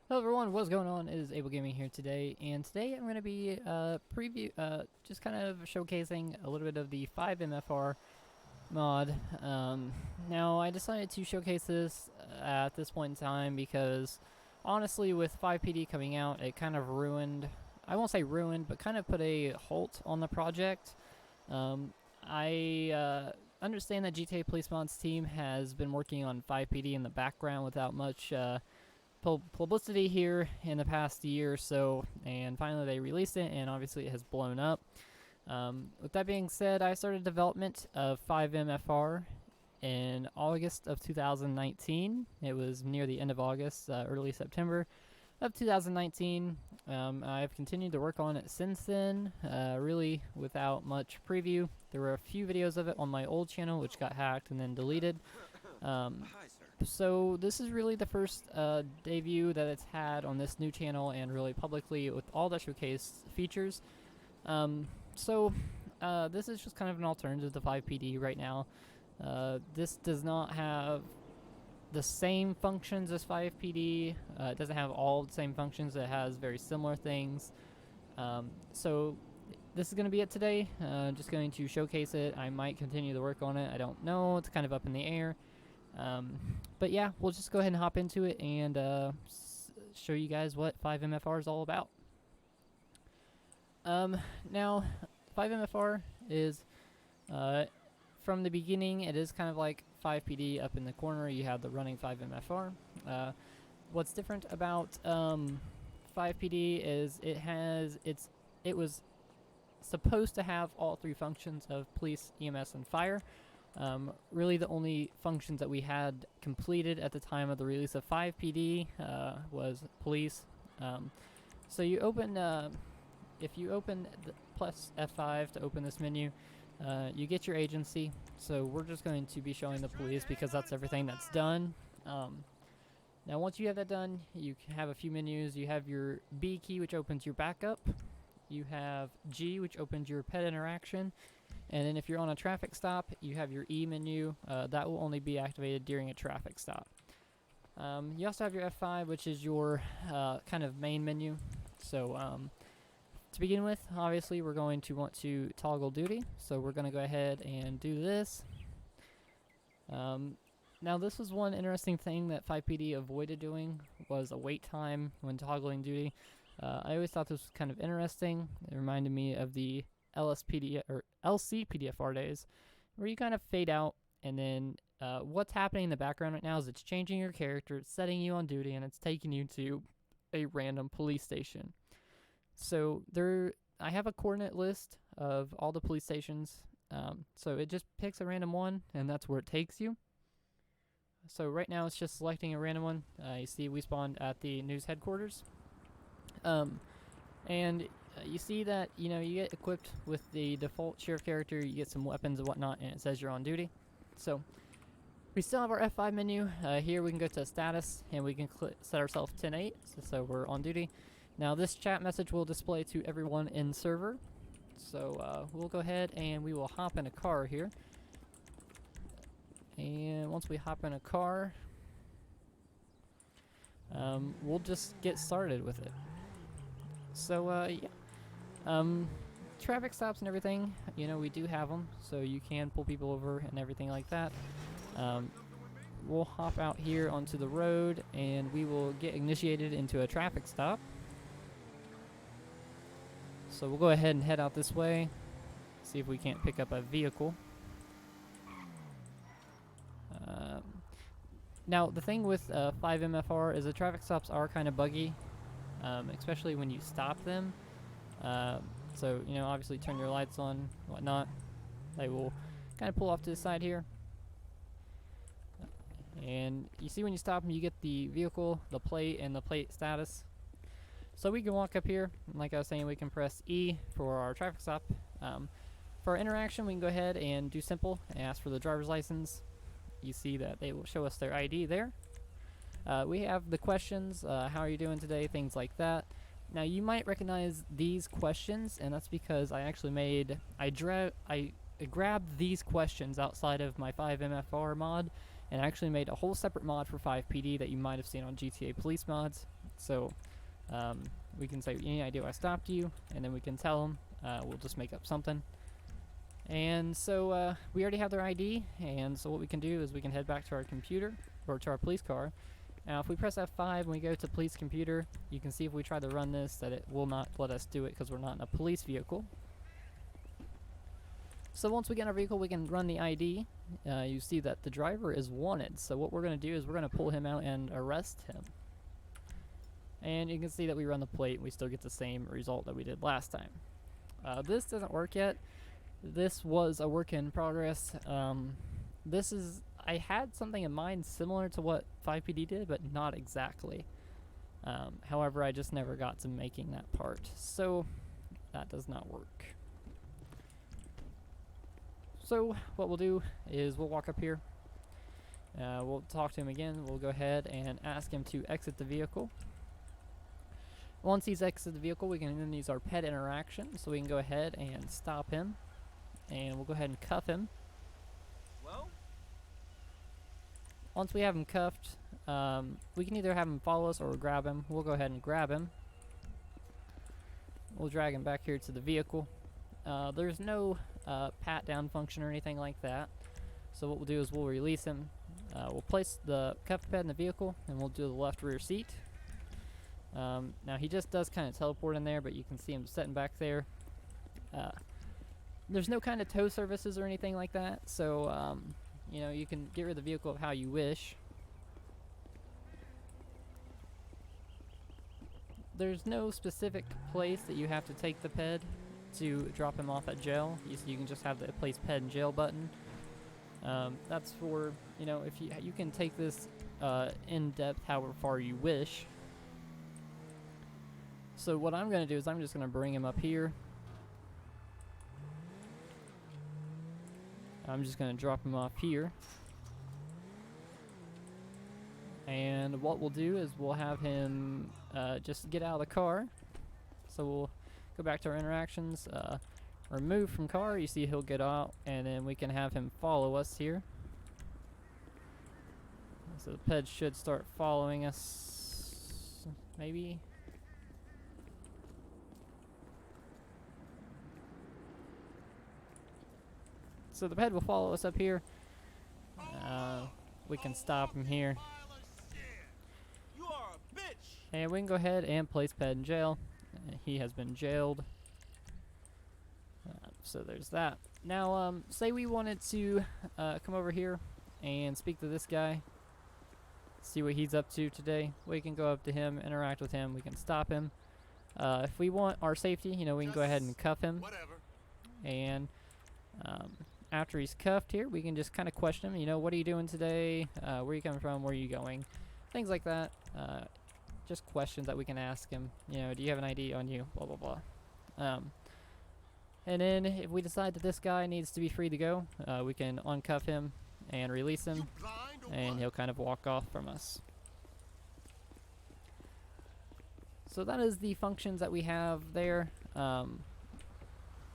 Hello everyone, what's going on? It is Able Gaming here today, and today I'm going to be just kind of showcasing a little bit of the FiveMFR mod. Now I decided to showcase this at this point in time because honestly with 5PD coming out, it kind of ruined, I won't say ruined, but kind of put a halt on the project. I understand that GTA Police Mods team has been working on 5PD in the background without much publicity here in the past year or so, and finally they released it, and obviously it has blown up. With that being said, I started development of FiveMFR in August of 2019. It was near the end of August, early September of 2019. I've continued to work on it since then, really without much preview. There were a few videos of it on my old channel which got hacked and then deleted. So this is really the first debut that it's had on this new channel and really publicly with all the showcase features. This is just kind of an alternative to 5PD right now. This does not have the same functions as 5PD. It doesn't have all the same functions. It has very similar things. So this is going to be it today. Just going to showcase it. I might continue to work on it. I don't know. It's kind of up in the air. But yeah, we'll just go ahead and hop into it and show you guys what 5MFR is all about. Now, 5MFR is, from the beginning, it is kind of like 5PD up in the corner. You have the running 5MFR. What's different about 5PD is it was supposed to have all three functions of police, EMS, and fire. Really the only functions that we had completed at the time of the release of 5PD was police. So you open, if you open the plus F5 to open this menu, you get your agency. So we're just going to be showing the police because that's everything that's done. Now once you have that done, you can have a few menus. You have your B key, which opens your backup. You have G, which opens your pet interaction. And then if you're on a traffic stop, you have your E menu. That will only be activated during a traffic stop. You also have your F5, which is your kind of main menu. So to begin with, obviously, we're going to want to toggle duty. So we're going to go ahead and do this. Now this was one interesting thing that 5PD avoided doing was a wait time when toggling duty. I always thought this was kind of interesting. It reminded me of the LSPD or LCPDFR days, where you kind of fade out, and then what's happening in the background right now is it's changing your character, it's setting you on duty, and it's taking you to a random police station. So I have a coordinate list of all the police stations. So it just picks a random one, and that's where it takes you. So right now it's just selecting a random one. You see we spawned at the news headquarters. And you see that, you get equipped with the default sheriff character, you get some weapons and whatnot, and it says you're on duty. So, we still have our F5 menu. Here we can go to status, and we can set ourselves 10-8, so we're on duty. Now this chat message will display to everyone in server. So, we'll go ahead and we will hop in a car here. And once we hop in a car, we'll just get started with it. So, yeah. Traffic stops and everything, we do have them, so you can pull people over and everything like that. We'll hop out here onto the road, and we will get initiated into a traffic stop. So we'll go ahead and head out this way, see if we can't pick up a vehicle. Now, the thing with 5MFR is the traffic stops are kind of buggy. Especially when you stop them. So, obviously turn your lights on, whatnot. They will kind of pull off to the side here. And you see when you stop them, you get the vehicle, the plate, and the plate status. So we can walk up here. Like I was saying, we can press E for our traffic stop. For our interaction, we can go ahead and do simple and ask for the driver's license. You see that they will show us their ID there. We have the questions, how are you doing today, things like that. Now you might recognize these questions, and that's because I actually I grabbed these questions outside of my 5MFR mod, and actually made a whole separate mod for 5PD that you might have seen on GTA Police Mods. So we can say, any idea why I stopped you? And then we can tell them. We'll just make up something. And so we already have their ID, and so what we can do is we can head back to our computer, or to our police car. Now if we press F5 and we go to police computer, you can see if we try to run this that it will not let us do it because we're not in a police vehicle. So once we get in our vehicle, we can run the ID. You see that the driver is wanted, so what we're going to do is we're going to pull him out and arrest him. And you can see that we run the plate and we still get the same result that we did last time. This doesn't work yet. This was a work in progress. I had something in mind similar to what FivePD did, but not exactly. However, I just never got to making that part, so that does not work. So what we'll do is we'll walk up here. We'll talk to him again. We'll go ahead and ask him to exit the vehicle. Once he's exited the vehicle, we can then use our pet interaction, so we can go ahead and stop him. And we'll go ahead and cuff him. Well? Once we have him cuffed, we can either have him follow us or grab him. We'll go ahead and grab him. We'll drag him back here to the vehicle. There's no pat down function or anything like that. So what we'll do is we'll release him. We'll place the cuff pad in the vehicle, and we'll do the left rear seat. Now he just does kind of teleport in there, but you can see him sitting back there. There's no kind of tow services or anything like that, so you know, you can get rid of the vehicle how you wish. There's no specific place that you have to take the ped to drop him off at jail. You can just have the place ped in jail button. That's for, you know, if you can take this in depth however far you wish. So what I'm going to do is I'm just going to bring him up here. I'm just going to drop him off here. And what we'll do is we'll have him just get out of the car. So we'll go back to our interactions, remove from car. You see he'll get out, and then we can have him follow us here. So the ped should start following us, maybe. So the ped will follow us up here. We can stop him here. And we can go ahead and place ped in jail. He has been jailed. So there's that. Now, say we wanted to come over here and speak to this guy. See what he's up to today. We can go up to him, interact with him. We can stop him. If we want our safety, you know, we can go ahead and cuff him. And after he's cuffed here, we can just kind of question him. You know, what are you doing today? Where are you coming from? Where are you going? Things like that. Just questions that we can ask him. You know, do you have an ID on you? Blah, blah, blah. And then if we decide that this guy needs to be free to go, we can uncuff him and release him, and he'll kind of walk off from us. So that is the functions that we have there. Now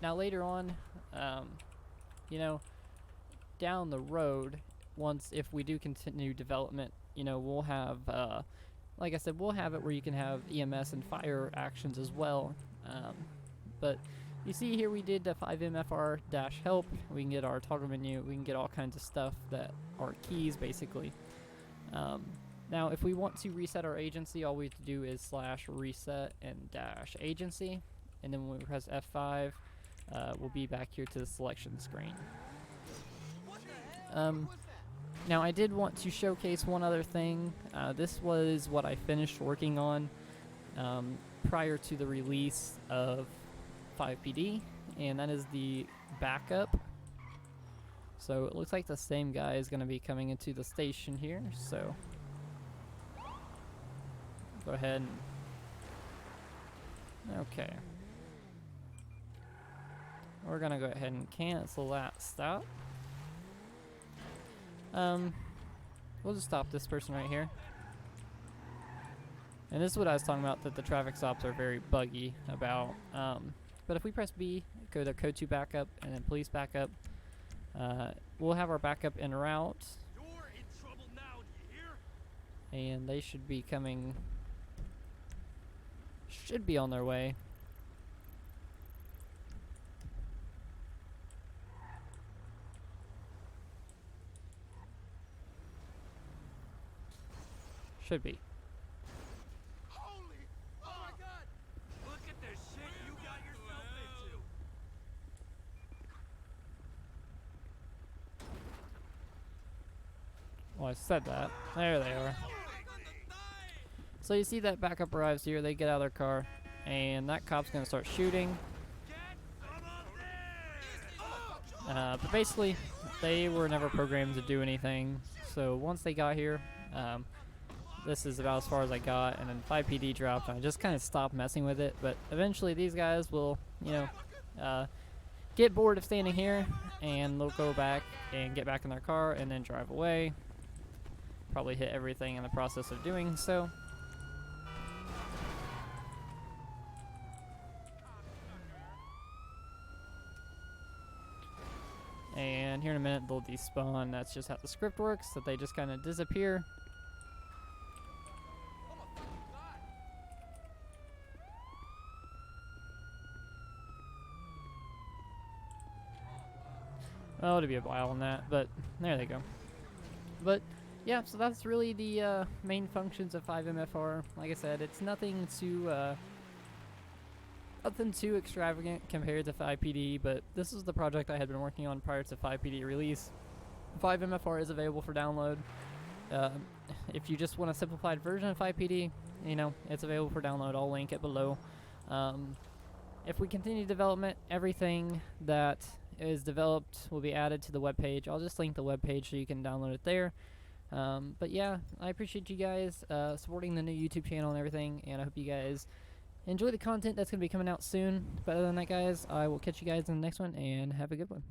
later on, you know, down the road, if we do continue development, you know, we'll have, like I said, we'll have it where you can have EMS and fire actions as well. But you see here we did the FiveMFR-help. We can get our toggle menu. We can get all kinds of stuff that are keys, basically. Now, if we want to reset our agency, all we have to do is /reset and -agency. And then when we press F5, we'll be back here to the selection screen. Now, I did want to showcase one other thing. This was what I finished working on prior to the release of FivePD, and that is the backup. So it looks like the same guy is going to be coming into the station here, so go ahead and okay. We're going to go ahead and cancel that stop. We'll just stop this person right here. And this is what I was talking about, that the traffic stops are very buggy about. But if we press B, go to code 2 backup, and then police backup, we'll have our backup en route. You're in trouble now, do you hear? And they should be coming should be on their way. Should be. Holy! Oh my God! Look at the shit you got yourself into. Well, I said that. There they are. So you see that backup arrives here, they get out of their car, and that cop's gonna start shooting. But basically, they were never programmed to do anything, so once they got here, this is about as far as I got, and then 5PD dropped, and I just kind of stopped messing with it, but eventually these guys will, you know, get bored of standing here, and they'll go back and get back in their car, and then drive away. Probably hit everything in the process of doing so. And here in a minute they'll despawn. That's just how the script works, that they just kind of disappear. Oh, it'll be a while on that, but there they go. But yeah, so that's really the main functions of FiveMFR. Like I said, it's nothing too extravagant compared to 5PD, but this is the project I had been working on prior to 5PD release. 5MFR is available for download. If you just want a simplified version of 5PD, you know, it's available for download. I'll link it below. If we continue development, everything that is developed will be added to the webpage. I'll just link the webpage so you can download it there. But yeah, I appreciate you guys supporting the new YouTube channel and everything, and I hope you guys enjoy the content that's going to be coming out soon. But other than that, guys, I will catch you guys in the next one, and have a good one.